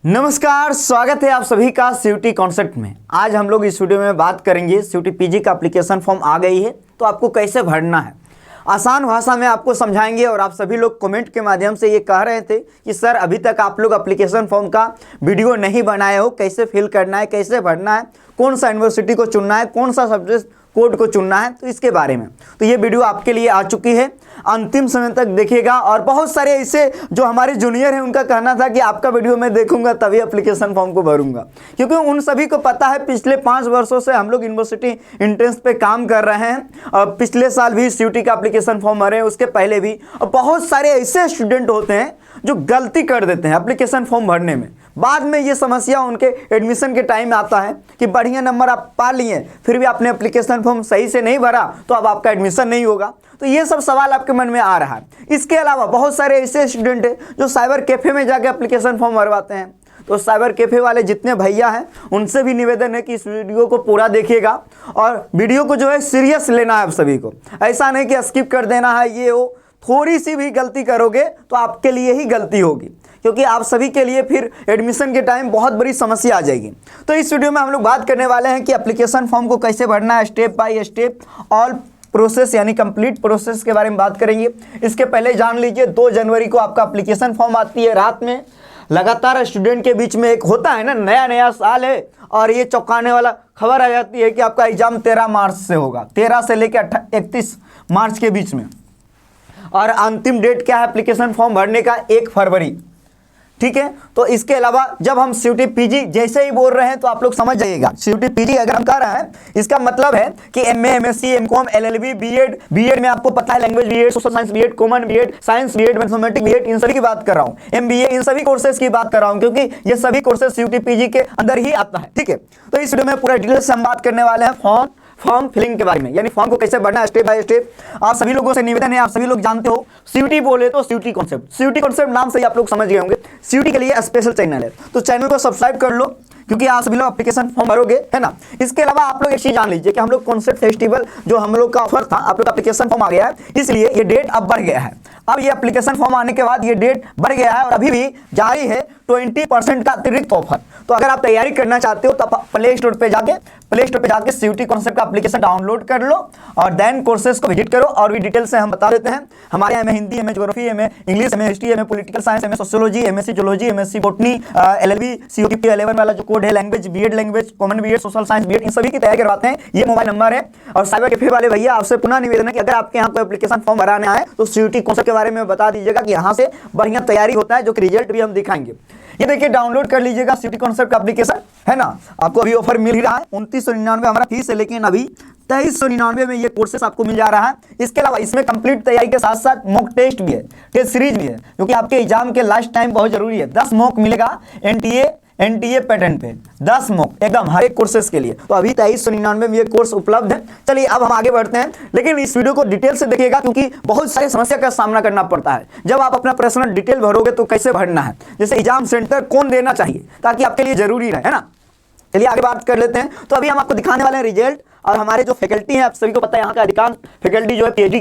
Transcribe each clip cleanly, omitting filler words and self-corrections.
नमस्कार, स्वागत है आप सभी का सीयूटी कॉन्सेप्ट में। आज हम लोग इस वीडियो में बात करेंगे सीयूटी पीजी का एप्लीकेशन फॉर्म आ गई है तो आपको कैसे भरना है। आसान भाषा में आपको समझाएंगे। और आप सभी लोग कमेंट के माध्यम से ये कह रहे थे कि सर अभी तक आप लोग एप्लीकेशन फॉर्म का वीडियो नहीं बनाए हो, कैसे फिल करना है, कैसे भरना है, कौन सा यूनिवर्सिटी को चुनना है, कौन सा सब्जेक्ट कोड को चुनना है, तो इसके बारे में तो ये वीडियो आपके लिए आ चुकी है। अंतिम समय तक देखिएगा। और बहुत सारे ऐसे जो हमारे जूनियर हैं उनका कहना था कि आपका वीडियो मैं देखूंगा तभी एप्लीकेशन फॉर्म को भरूंगा, क्योंकि उन सभी को पता है पिछले 5 वर्षों से हम लोग यूनिवर्सिटी एंट्रेंस पे काम कर रहे हैं। और पिछले साल भी सीयूटी का एप्लीकेशन फॉर्म भरे, उसके पहले भी। और बहुत सारे ऐसे स्टूडेंट होते हैं जो गलती कर देते हैं एप्लीकेशन फॉर्म भरने में। बाद में ये समस्या उनके एडमिशन के टाइम में आता है कि बढ़िया नंबर आप पा लिए फिर भी आपने एप्लीकेशन फॉर्म सही से नहीं भरा तो अब आपका एडमिशन नहीं होगा। तो ये सब सवाल आपके मन में आ रहा है। इसके अलावा बहुत सारे ऐसे स्टूडेंट हैं जो साइबर कैफ़े में जाके एप्लीकेशन फॉर्म भरवाते हैं। तो साइबर कैफ़े वाले जितने भैया हैं उनसे भी निवेदन है कि इस वीडियो को पूरा देखिएगा और वीडियो को जो है सीरियस लेना है आप सभी को। ऐसा नहीं कि स्किप कर देना है, ये हो थोड़ी सी भी गलती करोगे तो आपके लिए ही गलती होगी, क्योंकि आप सभी के लिए फिर एडमिशन के टाइम बहुत बड़ी समस्या आ जाएगी। तो इस वीडियो में हम लोग बात करने वाले हैं कि एप्लीकेशन फॉर्म को कैसे भरना है, step by step all process यानी कंप्लीट प्रोसेस के बारे में बात करेंगे। इसके पहले जान लीजिए 2 जनवरी को आपका एप्लीकेशन फॉर्म आती है रात में। लगातार स्टूडेंट के बीच में एक होता है ना, नया साल है और ये चौंकाने वाला खबर आ जाती है कि आपका एग्जाम 13 मार्च से होगा, 13 से लेकर 31 मार्च के बीच में। और अंतिम डेट क्या है एप्लीकेशन फॉर्म भरने का? 1 फरवरी। ठीक है। तो इसके अलावा जब हम सीयूटी पीजी जैसे ही बोल रहे हैं तो आप लोग समझ जाइएगा। सीयूटी पीजी अगर हम कर रहे हैं इसका मतलब है कि MA, MSc, MCom, LLB, BEd में आपको पता है language BEd, social science BEd, common BEd, science BEd, mathematics BEd, इन सभी की बात कर रहा हूँ। एमबीए, इन सभी कोर्सेज की बात कर रहा हूँ, क्योंकि ये सभी कोर्सेज सीयूटी पीजी के अंदर ही आता है। ठीक है। तो इस वीडियो में पूरा डिटेल से हम बात करने वाले हैं फॉर्म फिलिंग के बारे में, यानी फॉर्म को कैसे भरना है स्टेप बाय स्टेप। आप सभी लोगों से निवेदन है, आप सभी लोग जानते हो सीयूटी बोले तो सीयूटी कॉन्सेप्ट नाम से ही आप लोग समझ गए होंगे। सीयूटी के लिए स्पेशल चैनल है, तो चैनल को सब्सक्राइब कर लो, क्योंकि आप सभी लोग एप्लीकेशन फॉर्म भरोगे, है ना। इसके अलावा आप लोग एक चीज जान लीजिए कि हम लोग कॉन्सेप्ट फेस्टिवल जो हम लोग का ऑफर था, आप लोग एप्लीकेशन फॉर्म आ गया है, इसलिए ये डेट अब बढ़ गया है। अब ये एप्लीकेशन फॉर्म आने के बाद ये डेट बढ़ गया है और अभी भी जारी है 20% का अतिरिक्त ऑफर। तो अगर आप तैयारी करना चाहते हो तो आप प्ले स्टोर पे जाके सीयूटी कॉन्सेप्ट का एप्लीकेशन डाउनलोड कर लो और देन कोर्सेज को विजिट करो। और भी डिटेल से हम बता देते हैं। हमारे यहाँ Hindi, MA geography, MA English, MA history, MA political science, MA sociology, MSc geology, MSc botany, LLB, CUET 11 वाला जो कोड है language BEd, language common BEd, social science BEd, इन सभी की तैयारी करवाते हैं। ये मोबाइल नंबर है। और साइबर कैफे वाले भैया आपसे पुनः निवेदन है कि अगर आपके यहाँ कोई एप्लीकेशन फॉर्म भराने आए तो सीयूटी कॉन्सेप्ट के बारे में बता दीजिएगा कि यहाँ से बढ़िया तैयारी होता है, जो कि रिजल्ट भी हम दिखाएंगे। ये देखिए डाउनलोड कर लीजिएगा सीयूटी कॉन्सेप्ट का एप्लीकेशन, है ना। आपको अभी ऑफर मिल ही रहा है 2999 हमारा फीस है, लेकिन अभी 2399 में ये कोर्सेस आपको मिल जा रहा है। इसके अलावा इसमें कंप्लीट तैयारी के साथ साथ मॉक टेस्ट भी है, टेस्ट सीरीज भी है, क्योंकि आपके एग्जाम के लास्ट टाइम बहुत जरूरी है। 10 मॉक मिलेगा एनटीए पैटर्न पे, 10 मॉक एकदम हर एक कोर्सेज के लिए। तो अभी 2399 में ये कोर्स उपलब्ध है। चलिए अब हम आगे बढ़ते हैं, लेकिन इस वीडियो को डिटेल से देखिएगा, क्योंकि बहुत सारी समस्या का सामना करना पड़ता है जब आप अपना पर्सनल डिटेल भरोगे तो कैसे भरना है, जैसे एग्जाम सेंटर कौन देना चाहिए, ताकि आपके लिए जरूरी है ना। चलिए आगे बात कर लेते हैं। तो अभी हम आपको दिखाने वाले हैं रिजल्ट। और हमारे जो फैकल्टी हैं, आप सभी को पता है यहाँ का अधिकांश फैकल्टी जो है पीएचडी,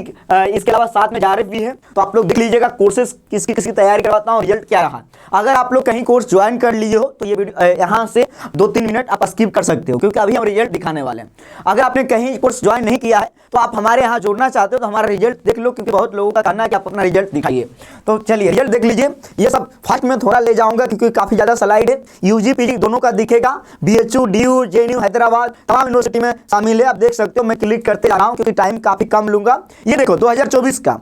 इसके अलावा साथ में जारएफ भी है। तो आप लोग देख लीजिएगा कोर्सेज किसकी तैयारी करवाता हूँ, रिजल्ट क्या रहा। अगर आप लोग कहीं कोर्स ज्वाइन कर लीजिए हो तो ये वीडियो यहाँ से 2-3 मिनट आप स्किप कर सकते हो, क्योंकि अभी हम रिजल्ट दिखाने वाले हैं। अगर आपने कहीं कोर्स ज्वाइन नहीं किया है तो आप हमारे यहाँ जुड़ना चाहते हो तो हमारा रिजल्ट देख लो, क्योंकि बहुत लोगों का कहना है कि आप अपना रिजल्ट दिखाइए। तो चलिए रिजल्ट देख लीजिए। ये सब फर्स्ट में थोड़ा ले जाऊंगा क्योंकि काफी ज्यादा स्लाइड है। यूजी पीजी दोनों का दिखेगा, बीएचयू, डीयू, जेएनयू, हैदराबाद तमाम यूनिवर्सिटी में शामिल है। आप देख सकते हो, मैं क्लिक करते जा रहा हूं क्योंकि टाइम काफी कम लूंगा। ये देखो 2024 का,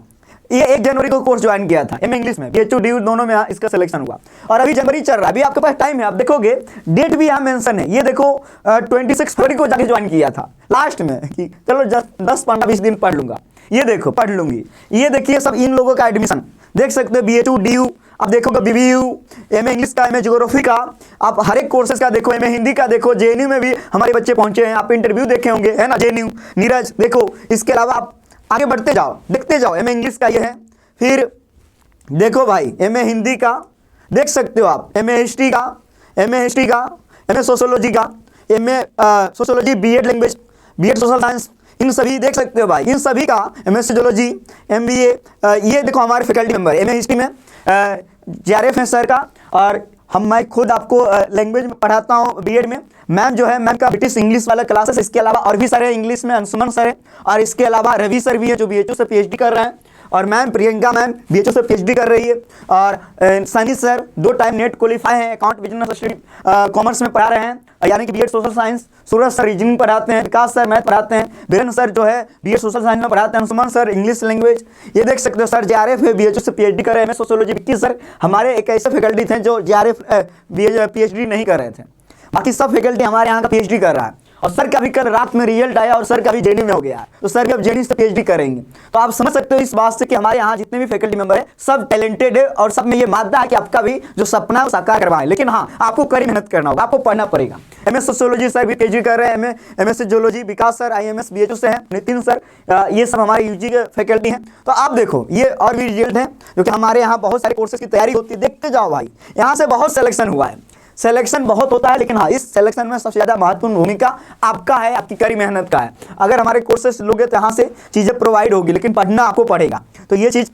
ये 1 जनवरी को कोर्स ज्वाइन किया था, एमए इंग्लिश में, बीएचयू डीयू दोनों में इसका सिलेक्शन हुआ। और अभी जनवरी चल रहा है, अभी आपके पास टाइम है। आप देखोगे डेट भी यहाँ मेंशन है। ये देखो 26 फरवरी को जाके ज्वाइन किया था लास्ट में, कि चलो 10-15-20 दिन पढ़ लूंगा। ये देखो पढ़ लूंगी। ये देखिए सब इन लोगों का एडमिशन देख सकते हो, बीएचयू डीयू, अब देखोगे बीबीयू, एमए इंग्लिश का, एमए ज्योग्राफी का, आप हर एक कोर्सेज का देखो, एमए हिंदी का देखो, जेएनयू में भी हमारे बच्चे पहुंचे हैं, आप इंटरव्यू देखे होंगे, है ना, जेएनयू नीरज देखो। इसके अलावा आप आगे बढ़ते जाओ, देखते जाओ। एमए इंग्लिश का ये है, फिर देखो भाई एमए हिंदी का देख सकते हो आप, एमए हिस्ट्री का, एमए सोशियोलॉजी का, MA sociology, BEd language, BEd social science, इन सभी देख सकते हो भाई, इन सभी का एमएससी जियोलॉजी, एमबीए, ये देखो हमारे फैकल्टी मेंबर एमए हिस्ट्री में जेआरएफ है सर का, और मैं खुद आपको लैंग्वेज में पढ़ाता हूँ बीएड में। मैम जो है, मैम का ब्रिटिश इंग्लिश वाला क्लासेस, इसके अलावा और भी सारे इंग्लिश में अंशुमन सर है, और इसके अलावा रवि सर भी है जो बीएचयू से पीएचडी कर रहे हैं, और मैम प्रियंका मैम बीएचयू से पीएचडी कर रही है, और Sunny sir 2 time net qualify हैं, अकाउंट बिजनेस स्टडी कॉमर्स में पढ़ा रहे हैं, यानी कि बीएड सोशल साइंस। सूरज सर रीजनिंग पढ़ाते हैं, विकास सर मैथ पढ़ाते हैं, वीरेंद्र सर जो है बीएड सोशल साइंस में पढ़ाते हैं, अंशुमन सर इंग्लिश लैंग्वेज। ये देख सकते हो सर जेआरएफ है, बीएचयू से पीएचडी कर रहे हैं, एमए सोशियोलॉजी। विक्की सर हमारे एक ऐसे फैकल्टी थे जो जेआरएफ पीएचडी नहीं कर रहे थे, बाकी सब फैकल्टी हमारे यहाँ का पीएचडी कर रहा है। और सर का भी कल रात में रिजल्ट आया और सर का भी जेडी में हो गया, तो सर भी अब जेडी से पीएचडी करेंगे। तो आप समझ सकते हो इस बात से कि हमारे यहाँ जितने भी फैकल्टी मेंबर है सब टैलेंटेड है, और सब में ये मादा है कि आपका भी जो सपना है वो साकार करवाएं। लेकिन हाँ, आपको कड़ी मेहनत करना होगा, आपको पढ़ना पड़ेगा। एमए सोशियोलॉजी सर भी पीएचडी कर रहे हैं, एमएससी जियोलॉजी विकास सर आईएमएस बीएचयू से हैं, नितिन सर, ये सब हमारे यूजी के फैकल्टी हैं। तो आप देखो ये और भी रिजल्ट हैं जो कि हमारे यहाँ बहुत सारे कोर्सेज की तैयारी होती है। देखते जाओ भाई, यहाँ से बहुत सिलेक्शन हुआ है, सिलेक्शन बहुत होता है, लेकिन हाँ इस सिलेक्शन में सबसे ज़्यादा महत्वपूर्ण भूमिका आपका है, आपकी कड़ी मेहनत का है। अगर हमारे कोर्सेस लोगे तो यहाँ से चीज़ें प्रोवाइड होगी, लेकिन पढ़ना आपको पड़ेगा। तो ये चीज़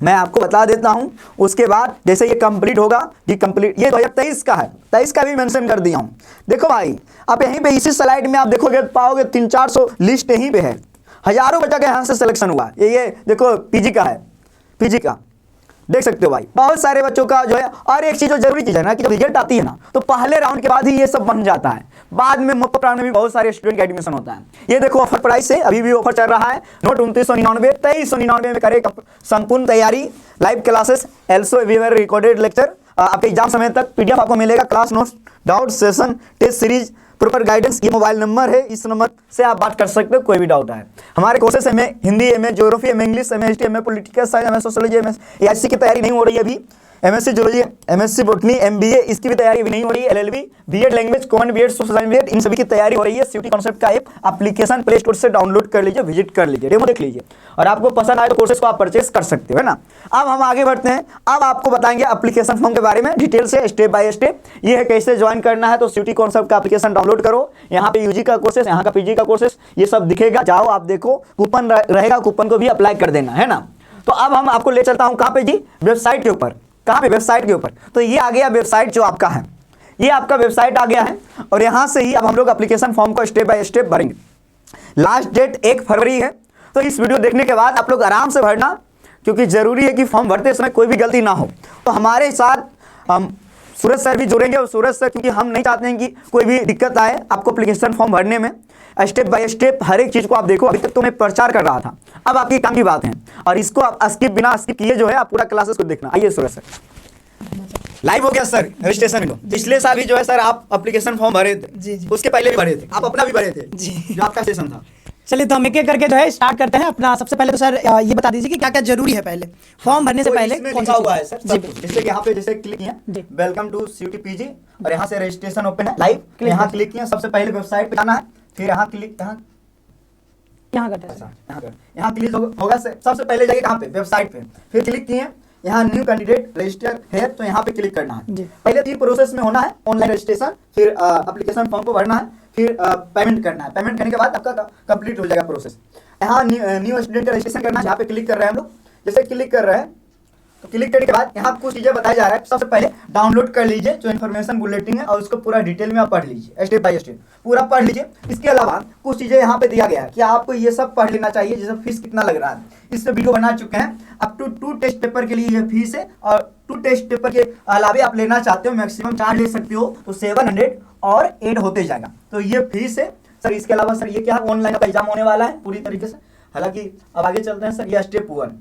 मैं आपको बता देता हूँ। उसके बाद जैसे ये कंप्लीट होगा, ये कंप्लीट, ये 2023 का है, 23 का भी मेंशन कर दिया हूँ। देखो भाई, आप यहीं पे इसी स्लाइड में आप देखोगे पाओगे 300-400 लिस्ट यहीं पे है, हज़ारों बच्चा का यहाँ से सिलेक्शन हुआ। ये देखो पीजी का है, पीजी का देख सकते हो भाई, बहुत सारे बच्चों का जो है। और एक चीज़ जो जरूरी चीज़ है ना कि जब रिजल्ट आती है ना, तो पहले राउंड के बाद ही ये सब बन जाता है, बाद में मुफ्त राउंड में भी बहुत सारे स्टूडेंट का एडमिशन होता है। ये देखो ऑफर प्राइस है, अभी भी ऑफर चल रहा है। नोट 2999, 2399 में करे संपूर्ण तैयारी, live classes, also everywhere recorded lecture, आपके एग्जाम समय तक पीडीएफ आपको मिलेगा, class notes, doubt session, test series, proper guidance. ये मोबाइल नंबर है, इस नंबर से आप बात कर सकते हो, कोई भी डाउट है। हमारे courses MA Hindi, MA geography, MA English, MA history, MA political science, MA sociology, MA AIC की तैयारी नहीं हो रही है अभी, MSc geology, MSc botany, MBA इसकी भी तैयारी अभी नहीं हो रही है, LLB, BEd language, common BEd, social science BEd, इन सभी की तैयारी हो रही है। सीयूटी कॉन्सेप्ट का ऐप एप्लीकेशन प्ले स्टोर से डाउनलोड कर लीजिए, विजिट कर लीजिए, डेमो देख लीजिए, और आपको पसंद आए तो कोर्सेज को आप परचेस कर सकते हो, है ना। अब हम आगे बढ़ते हैं, अब आपको बताएंगे एप्लीकेशन फॉर्म के बारे में डिटेल से, स्टेप बाय स्टेप। ये है कैसे ज्वाइन करना है। तो सीयूटी कॉन्सेप्ट का एप्लीकेशन डाउनलोड करो, यहाँ पे यूजी का कोर्सेस, यहाँ का पीजी का कोर्सेस, ये सब दिखेगा, जाओ आप देखो, कूपन रहेगा, कूपन को भी अप्लाई कर देना, है ना। तो अब हम आपको ले चलता हूँ कहाँ पे जी, वेबसाइट के ऊपर। कहाँ पे, वेबसाइट के ऊपर। तो ये आ गया वेबसाइट जो आपका है, ये आपका वेबसाइट आ गया है, और यहाँ से ही अब हम लोग एप्लीकेशन फॉर्म को स्टेप बाय स्टेप भरेंगे। लास्ट डेट 1 फरवरी है, तो इस वीडियो देखने के बाद आप लोग आराम से भरना, क्योंकि जरूरी है कि फॉर्म भरते समय कोई भी गलती ना हो। तो हमारे साथ हम सूरज सर भी जुड़ेंगे, और सूरज सर क्योंकि हम नहीं चाहते हैं कि कोई भी दिक्कत आए आपको एप्लीकेशन फॉर्म भरने में, स्टेप बाय स्टेप हर एक चीज़ को आप देखो। अभी तक तो मैं प्रचार कर रहा था, अब आपकी काम की बात है, और इसको आप स्किप बिना स्किप किए जो है आप पूरा क्लासेस को देखना। आइए सूरज सर, लाइव हो गया सर रजिस्ट्रेशन में। पिछले साल भी जो है सर आप एप्लीकेशन फॉर्म भरे थे, जी, उसके पहले भी भरे थे, आप अपना भी भरे थे जी, जो आपका सेशन था। चलिए तो हम एक एक करके जो है स्टार्ट करते हैं अपना। सबसे पहले तो सर ये बता दीजिए कि क्या क्या जरूरी है पहले फॉर्म भरने से पहले। इसमें लिखा हुआ है सर, जैसे कि यहाँ पे जैसे क्लिक किया वेलकम टू सीयूटी पीजी, और यहाँ से रजिस्ट्रेशन ओपन है लाइव, यहाँ क्लिक किया, सबसे पहले वेबसाइट पे जाना है, फिर यहाँ क्लिक, यहाँ क्लिक होगा। सबसे पहले जाइए कहाँ पे, वेबसाइट पे, फिर क्लिक किए, यहाँ न्यू कैंडिडेट रजिस्टर है, तो यहाँ पे क्लिक करना है। पहले 3 प्रोसेस में होना है, ऑनलाइन रजिस्ट्रेशन, फिर एप्लीकेशन फॉर्म को भरना है, फिर पेमेंट करना है। पेमेंट करने के बाद आपका कंप्लीट हो जाएगा प्रोसेस। यहाँ न्यू स्टूडेंट का रजिस्ट्रेशन करना है, यहाँ पे क्लिक कर रहे हैं हम लोग। जैसे क्लिक कर रहे हैं तो क्लिक करने के बाद यहाँ कुछ चीजें बताया जा रहा है। सबसे पहले डाउनलोड कर लीजिए जो इन्फॉर्मेशन बुलेटिन है, और उसको पूरा डिटेल में आप पढ़ लीजिए, स्टेप बाय स्टेप पूरा पढ़ लीजिए। इसके अलावा कुछ चीजें यहाँ पे दिया गया है कि आपको ये सब पढ़ लेना चाहिए, जैसे फीस कितना लग रहा है, इससे वीडियो बना चुके हैं। अप टू 2 टेस्ट पेपर के लिए ये फीस है, और 2 टेस्ट पेपर के अलावा आप लेना चाहते हो मैक्सिमम 4 ले सकते हो, तो 700 और 8 होते जाएगा, तो ये फीस है सर। इसके अलावा सर ये क्या ऑनलाइन का एग्जाम होने वाला है पूरी तरीके से। हालांकि अब आगे चलते हैं सर, ये स्टेप 1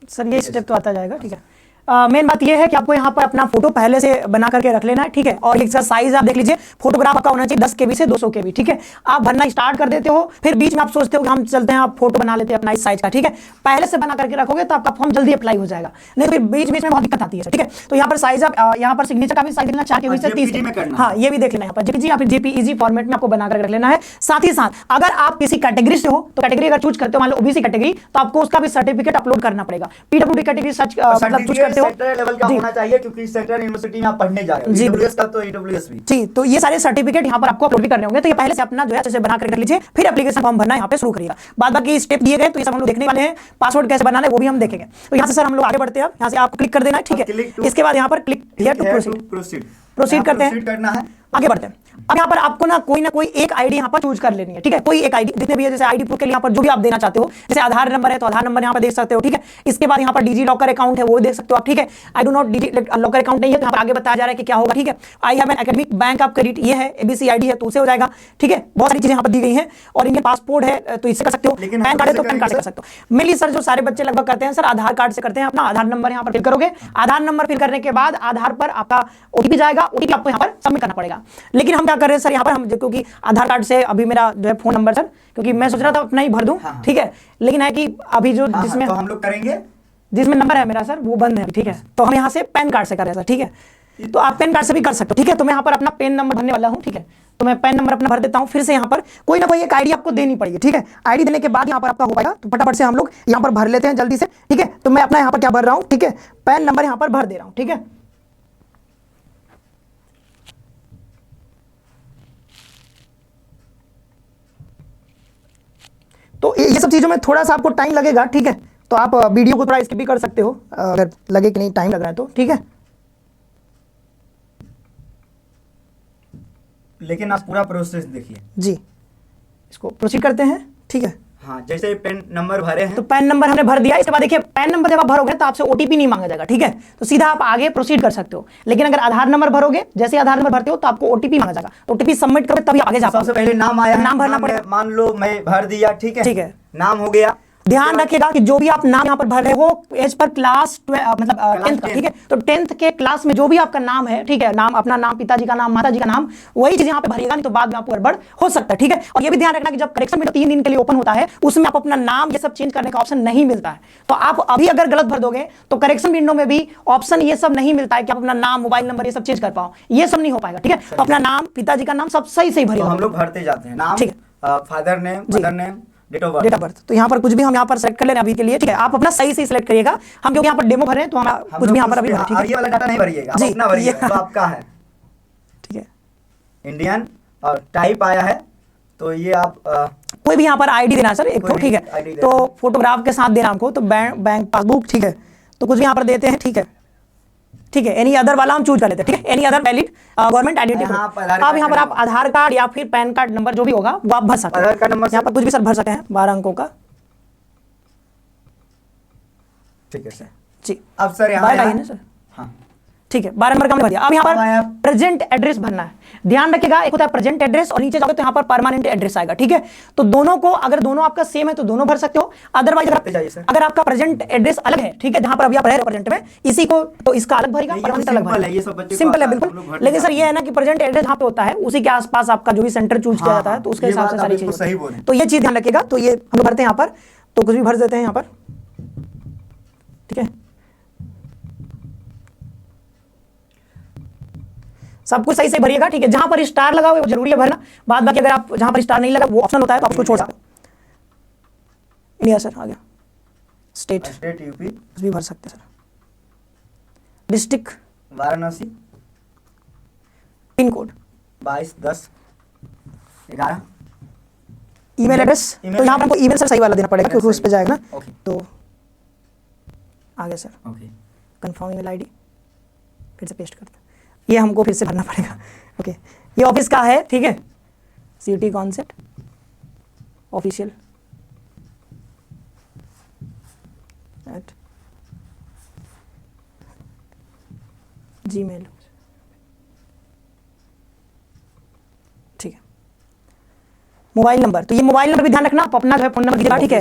सर, ये स्टेप तो आता जाएगा, ठीक है। मेन बात ये है कि आपको यहाँ पर अपना फोटो पहले से बना करके रख लेना है, ठीक है। और एक साइज आप देख लीजिए, फोटोग्राफ आपका होना चाहिए 10 KB से 200 KB, ठीक है। आप भरना स्टार्ट कर देते हो, फिर बीच में आप सोचते हो कि हम चलते हैं, आप फोटो बना लेते हैं अपना इस साइज का, ठीक है। पहले से बना करके रखोगे तो आपका फॉर्म जल्दी अप्लाई हो जाएगा, नहीं फिर बीच में बहुत दिक्कत आती है, ठीक है। तो यहाँ पर साइज आप यहाँ पर सिग्नेचर का भी साइज लेना 4 KB से 30, हाँ ये भी देख लेना, यहाँ पर जेपीजी या फिर जेपीईजी फॉर्मेट में आपको बना कर रख लेना है। साथ ही साथ अगर आप किसी कैटेगरी से हो, तो कैटेगरी अगर चूज करते हो, मान लो ओबीसी कैटेगरी, तो आपको उसका भी सर्टिफिकेट अपलोड करना पड़ेगा। पीडब्ल्यूडी कैटेगरी सर्च चूज करते सकते हो सेंट्रल लेवल का जी। होना चाहिए, क्योंकि सेंट्रल यूनिवर्सिटी में आप पढ़ने जा रहे हो। जी, ईडब्ल्यूएस का तो ईडब्ल्यूएस भी। जी, तो ये सारे सर्टिफिकेट यहाँ पर आपको अपलोड भी करने होंगे, तो ये पहले से अपना जो है अच्छे से बना कर रख लीजिए, फिर एप्लीकेशन फॉर्म भरना यहाँ पे शुरू करिएगा। बाद बाकी स्टेप दिए गए तो ये सब हम लोग देखने वाले हैं, पासवर्ड कैसे बनाना है वो भी हम देखेंगे। तो यहाँ से सर हम लोग आगे बढ़ते हैं, यहाँ से आपको क्लिक कर देना है, ठीक है। इसके बाद यहाँ पर क्लिक हियर टू प्रोसीड करते हैं, करना है, आगे बढ़ते हैं। अब यहाँ पर आपको ना कोई एक आईडी यहाँ पर चूज कर लेनी है, ठीक है। कोई एक आईडी जितने भी है, जैसे आईडी प्रूफ के लिए यहाँ पर जो भी आप देना चाहते हो, जैसे आधार नंबर है तो आधार नंबर यहाँ पर देख सकते हो, ठीक है। इसके बाद यहाँ पर डिजी लॉकर अकाउंट है वो देख सकते हो आप, ठीक है। I do not DigiLocker account नहीं है तो यहाँ पर आगे बताया जा रहा है कि क्या होगा, ठीक है। I have an academic bank of credit, ये है एबीसी आईडी है तो उसे हो जाएगा, ठीक है। बहुत सारी चीजें यहाँ पर दी गई हैं, और इंडियन पासपोर्ट है तो इससे कर सकते हो, लेकिन पैन कार्ड है तो पैन कार्ड से कर सकते हो। मेनली सर जो सारे बच्चे लगभग करते हैं सर आधार कार्ड से करते हैं। अपना आधार नंबर यहाँ पर फिल करोगे, आधार नंबर फिल करने के बाद आधार पर आपका ओटीपी जाएगा, ओटीपी आपको यहाँ पर सबमिट करना पड़ेगा। लेकिन हम क्या कर रहे हैं सर यहाँ पर, हम क्योंकि आधार कार्ड से अभी मेरा जो है फोन नंबर सर, क्योंकि मैं सोच रहा था अपना ही भर दूं, ठीक है। लेकिन है कि अभी जो जिसमें तो हम लोग करेंगे, जिसमें नंबर है मेरा सर वो बंद है, ठीक है। तो हम यहाँ से पैन कार्ड से कर रहे हैं सर, ठीक है। तो आप पैन कार्ड से भी कर सकते हो, ठीक है। तो मैं यहाँ पर अपना पैन नंबर भरने वाला हूँ, ठीक है। तो मैं पैन नंबर अपना भर देता हूँ। फिर से यहाँ पर कोई ना कोई एक आईडी आपको देनी पड़ेगी, ठीक है। आईडी देने के बाद यहाँ पर आपका हो पाएगा, तो फटाफट से हम लोग यहाँ पर भर लेते हैं जल्दी से, ठीक है। तो मैं अपना यहाँ पर क्या भर रहा हूँ, ठीक है, पैन नंबर यहाँ पर भर दे रहा हूँ, ठीक है। तो ये सब चीज़ों में थोड़ा सा आपको टाइम लगेगा, ठीक है। तो आप वीडियो को थोड़ा स्किप भी कर सकते हो अगर लगे कि नहीं टाइम लग रहा है तो, ठीक है। लेकिन आप पूरा प्रोसेस देखिए जी, इसको प्रोसीड करते हैं, ठीक है। हाँ, जैसे पैन नंबर भरे हैं तो पैन नंबर हमने भर दिया। इसके बाद देखिए पैन नंबर जब आप भरोगे तो आपसे ओटीपी नहीं मांगा जाएगा, ठीक है। तो सीधा आप आगे प्रोसीड कर सकते हो। लेकिन अगर आधार नंबर भरोगे, जैसे आधार नंबर भरते हो तो आपको ओटीपी मांगा जाएगा, ओटीपी सबमिट करोगे तभी आगे जा पाओगे। सबसे पहले नाम आया, नाम भरना पड़ेगा। मान लो मैं भर दिया, ठीक है, ठीक है। नाम हो गया। ध्यान रखिएगा कि जो भी आप नाम यहाँ पर भर रहे हो एज पर क्लास मतलब 10th का, ठीक है। तो 10th के क्लास में जो भी आपका नाम है, ठीक है, नाम अपना नाम, पिताजी का नाम, माताजी का नाम, वही चीज यहाँ पे भरिएगा, नहीं तो बाद में आपको गड़बड़ हो सकता है, ठीक है। और ये भी ध्यान रखना कि जब करेक्शन विंडो 3 दिन के लिए ओपन होता है उसमें आप अपना नाम ये सब चेंज करने का ऑप्शन नहीं मिलता है। तो आप अभी अगर गलत भर दोगे तो करेक्शन विंडो में भी ऑप्शन ये सब नहीं मिलता है कि आप अपना नाम, मोबाइल नंबर ये सब चेंज कर पाओ, ये सब नहीं हो पाएगा, ठीक है। तो अपना नाम, पिताजी का नाम सब सही सही भरिएगा। हम लोग भरते जाते हैं नाम, ठीक है, father name, mother name, date of date of birth. तो यहाँ पर कुछ भी हम यहाँ पर सेलेक्ट कर लेना अभी के लिए, ठीक है। आप अपना सही से सिलेक्ट करिएगा, हम क्योंकि यहाँ पर डेमो भरे हैं तो हम कुछ भी यहाँ पर अभी भरें, ठीक है। ये वाला डाटा नहीं भरिएगा, जी, अपना भरिएगा, तो आपका है, ठीक है। इंडियन और टाइप आया है तो ये आप कोई भी यहाँ पर आईडी देना है सर एक, कोई ठीक भी है। ID देना तो फोटोग्राफ के साथ देना हमको, तो बैंक पासबुक, ठीक है। तो कुछ भी यहाँ पर देते हैं, ठीक है, ठीक है। एनी अदर वाला हम चूज कर लेते हैं, ठीक है। Any other valid government identity. अब यहाँ पर आप आधार कार्ड या फिर पैन कार्ड नंबर जो भी होगा वो आप भर सकते हैं। आधार कार्ड नंबर यहाँ पर कुछ भी सर भर सकते हैं, 12 अंकों का, ठीक है सर। जी। अब सर यहाँ 12 है ना सर, हाँ, ठीक है। 12 नंबर का हमने भर दिया। अब यहाँ अब आया पर प्रेजेंट एड्रेस भरना है। ध्यान रखिएगा, एक होता है प्रेजेंट एड्रेस और नीचे जाओगे तो यहाँ पर परमानेंट एड्रेस आएगा, ठीक है। तो दोनों को, अगर दोनों आपका सेम है तो दोनों भर सकते हो। अदरवाइज अगर आपका प्रेजेंट एड्रेस अलग है, ठीक है, जहां पर अभी आप रह रहे हो प्रेजेंट में, इसी को तो इसका अलग भरेगा, परमानेंट अलग भरेगा। सिंपल है बिल्कुल। लेकिन सर ये है ना कि प्रेजेंट एड्रेस जहां पे होता है उसी के आसपास आपका जो भी सेंटर चूज किया जाता है तो उसके हिसाब से सारी चीजें सही बोले। तो ये चीज ध्यान रखिएगा। तो ये हम लोग भरते हैं यहाँ पर, तो कुछ भी भर देते हैं यहाँ पर, ठीक है। सब कुछ सही से भरिएगा, ठीक है। जहां पर स्टार लगा हुआ है वो जरूरी है भरना। बाद बाकी अगर आप जहां पर स्टार नहीं लगा वो ऑप्शन होता है तो आप उसको छोड़ सकते हो। इंडिया सर आ गया, स्टेट यूपी भी भर सकते हैं sir, district Varanasi, pin code 221011, email address. तो यहाँ पर हमको ईमेल सर सही वाला देना पड़ेगा क्योंकि उस पर जाएगा ना। ओके, तो आगे sir okay, confirm email ID फिर से पेस्ट करते हैं, ये हमको फिर से भरना पड़ेगा। ओके, ये ऑफिस का है, ठीक है, सिटी कॉन्सेप्ट ऑफिशियल @gmail, ठीक है। मोबाइल नंबर, तो ये मोबाइल नंबर भी ध्यान रखना, आप अपना जो है फोन नंबर दीजिएगा, ठीक है।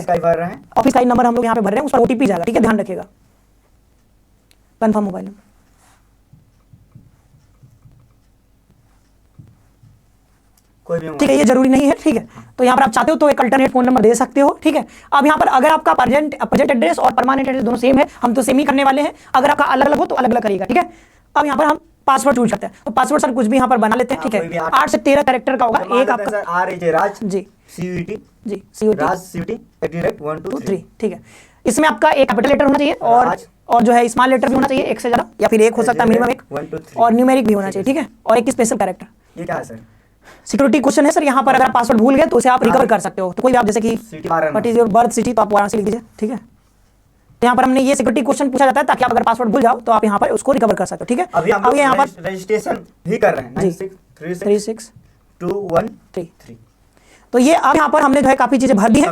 ऑफिस का नंबर हम लोग यहाँ पे भर रहे हैं, उस पर ओटीपी जाएगा, ठीक है, ध्यान रखिएगा। कंफर्म मोबाइल नंबर, ठीक है, ये जरूरी नहीं है, ठीक है। तो यहाँ पर आप चाहते हो तो एक अल्टरनेट फोन नंबर दे सकते हो, ठीक है। अब यहाँ पर अगर आपका प्रेजेंट एड्रेस और परमानेंट एड्रेस दोनों सेम है, हम तो सेम ही करने वाले हैं। अगर आपका अलग अलग हो तो अलग अलग करिएगा, ठीक है। अब यहाँ पर हम पासवर्ड चूज करते हैं, तो पासवर्ड सर कुछ भी यहाँ पर बना लेते हैं, ठीक है। 8 से 13 कैरेक्टर का होगा, एक आपका राज जी CUT जी CUT राज CUT @123, ठीक है। इसमें आपका एक कैपिटल लेटर होना चाहिए और और जो है स्मॉल लेटर भी होना चाहिए एक से ज़्यादा, या फिर एक हो सकता है मिनिमम एक, 1 2 3 और न्यूमेरिक भी होना चाहिए, ठीक है, और एक स्पेशल कैरेक्टर। ये क्या है सर? सिक्योरिटी क्वेश्चन है सर, यहाँ पर अगर आप पासवर्ड भूल गए तो उसे आप रिकवर कर सकते हो। तो कोई भी आप जैसे कि city Varanasi. What is your birth city, तो आप वाराणसी लिख दीजिए, ठीक है। तो यहाँ पर हमने ये सिक्योरिटी क्वेश्चन पूछा जाता है ताकि आप अगर पासवर्ड भूल जाओ तो आप यहाँ पर उसको रिकवर कर सकते हो, ठीक है। अभी हम अब यहाँ पर रजिस्ट्रेशन भी कर रहे हैं। जी 96362133। तो ये अब यहाँ पर हमने जो है काफी चीजें भर दी है।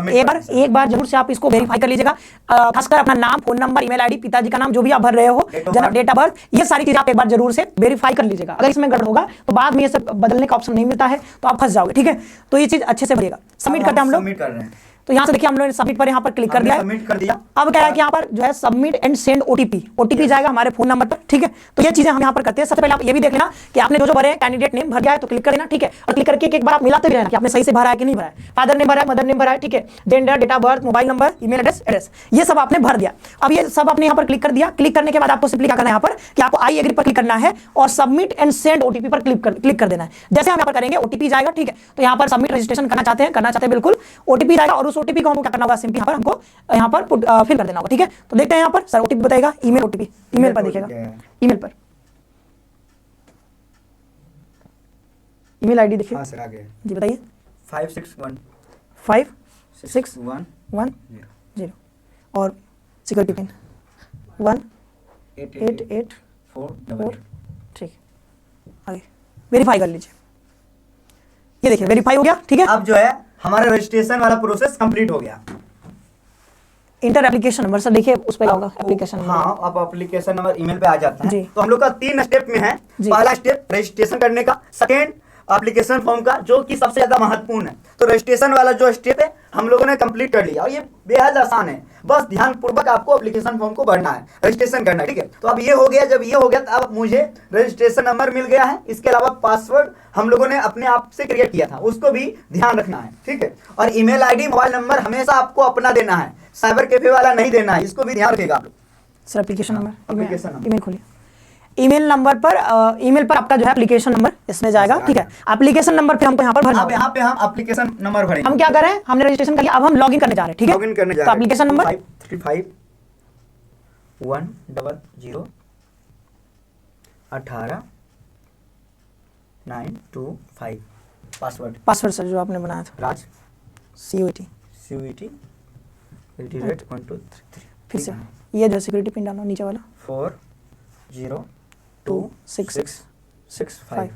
एक बार जरूर से आप इसको वेरीफाई कर लीजिएगा, खासकर अपना नाम, फोन नंबर, ईमेल आईडी, पिताजी का नाम जो भी आप भर रहे हो, डेट ऑफ बर्थ, ये सारी चीजें आप एक बार जरूर से वेरीफाई कर लीजिएगा। अगर इसमें गड़बड़ होगा तो बाद में ये सब बदलने का ऑप्शन नहीं मिलता है, तो आप फंस जाओगे, ठीक है। तो ये चीज अच्छे से भरिएगा। सबमिट करते हैं हम लोग, सबमिट कर रहे हैं। तो यहाँ से देखिए हम लोगों ने सबमिट पर यहाँ पर क्लिक कर दिया है। सबमिट कर दिया। अब क्या है कि यहाँ पर जो है सबमिट एंड सेंड ओटीपी जाएगा हमारे फोन नंबर पर, ठीक है। तो ये चीजें हम यहाँ पर करते हैं। सबसे पहले आप ये भी देख लेना कि आपने जो भरे कैंडिडेट नेम भर दिया है तो क्लिक कर देना, ठीक है। और क्लिक करके एक बार आप मिलाते भी रहना कि आपने सही से भरा है कि नहीं भरा है, फादर ने भरा है, मदर ने भरा है, ठीक है, gender, date of birth, mobile number, email address, ये सब आपने भर दिया। अब ये सब आपने यहाँ पर क्लिक कर दिया। क्लिक करने के बाद आपको सिंपली क्या करना है यहाँ पर कि आपको आई एग्री पर क्लिक करना है और सबमिट एंड सेंड ओटीपी पर क्लिक कर देना है। जैसे हम यहाँ पर करेंगे ओटीपी जाएगा, ठीक है। तो यहाँ पर सबमिट रजिस्ट्रेशन करना चाहते हैं बिल्कुल, ओटीपी जाएगा और उस ओटीपी को हमको क्या करना होगा, सिंपली यहाँ पर हमको यहाँ पर फिल कर देना होगा, ठीक है। तो देखते हैं यहाँ पर सर ओटीपी बताएगा, ईमेल ओटीपी, ईमेल पर देखिएगा, ईमेल पर ईमेल आईडी देखिए। हाँ सर आगे जी बताइए। 561 56110 और सिक्योरिटी पिन 1884, ठीक। आगे वेरीफाई कर लीजिए। ये देखिए वेरीफाई हो गया, ठीक है। अब जो है हमारा रजिस्ट्रेशन वाला प्रोसेस कंप्लीट हो गया। इंटर एप्लीकेशन नंबर सर देखिए उस पे होगा एप्लीकेशन नंबर। हाँ, अब एप्लीकेशन नंबर ईमेल पे आ जाता है। जी। तो हम लोग का 3 स्टेप में है। पहला स्टेप रजिस्ट्रेशन करने का, सेकेंड एप्लीकेशन फॉर्म का जो कि सबसे ज्यादा महत्वपूर्ण है। तो रजिस्ट्रेशन वाला जो स्टेप है हम लोगों ने कंप्लीट कर लिया और ये बेहद आसान है। बस ध्यान पूर्वक आपको एप्लीकेशन फॉर्म को भरना है, रजिस्ट्रेशन करना है, ठीक है। तो अब ये हो गया, जब ये हो गया तो अब मुझे रजिस्ट्रेशन नंबर मिल गया है। इसके अलावा पासवर्ड हम लोगों ने अपने आप से क्रिएट किया था, उसको भी ध्यान रखना है, ठीक है। और ईमेल आईडी, मोबाइल नंबर हमेशा आपको अपना देना है, साइबर कैफे वाला नहीं देना है, इसको भी ध्यान रखिएगा आप लोग। Sir application number, application number, email खोलिए। ईमेल नंबर पर ईमेल पर आपका जो है एप्लीकेशन नंबर इसमें जाएगा, ठीक है। एप्लीकेशन नंबर फिर हमको यहाँ पर भरना अब यहाँ पे हम एप्लीकेशन नंबर भरेंगे। हम क्या कर रहे हैं, हमने रजिस्ट्रेशन कर लिया, अब हम लॉगिन करने जा रहे हैं, ठीक है। लॉगिन करने जा तो एप्लीकेशन नंबर 53510018 925 पासवर्ड सर जो आपने बनाया था, राज CUET। @1233 फिर से ये जो सिक्योरिटी पिन डालना नीचे वाला 402665।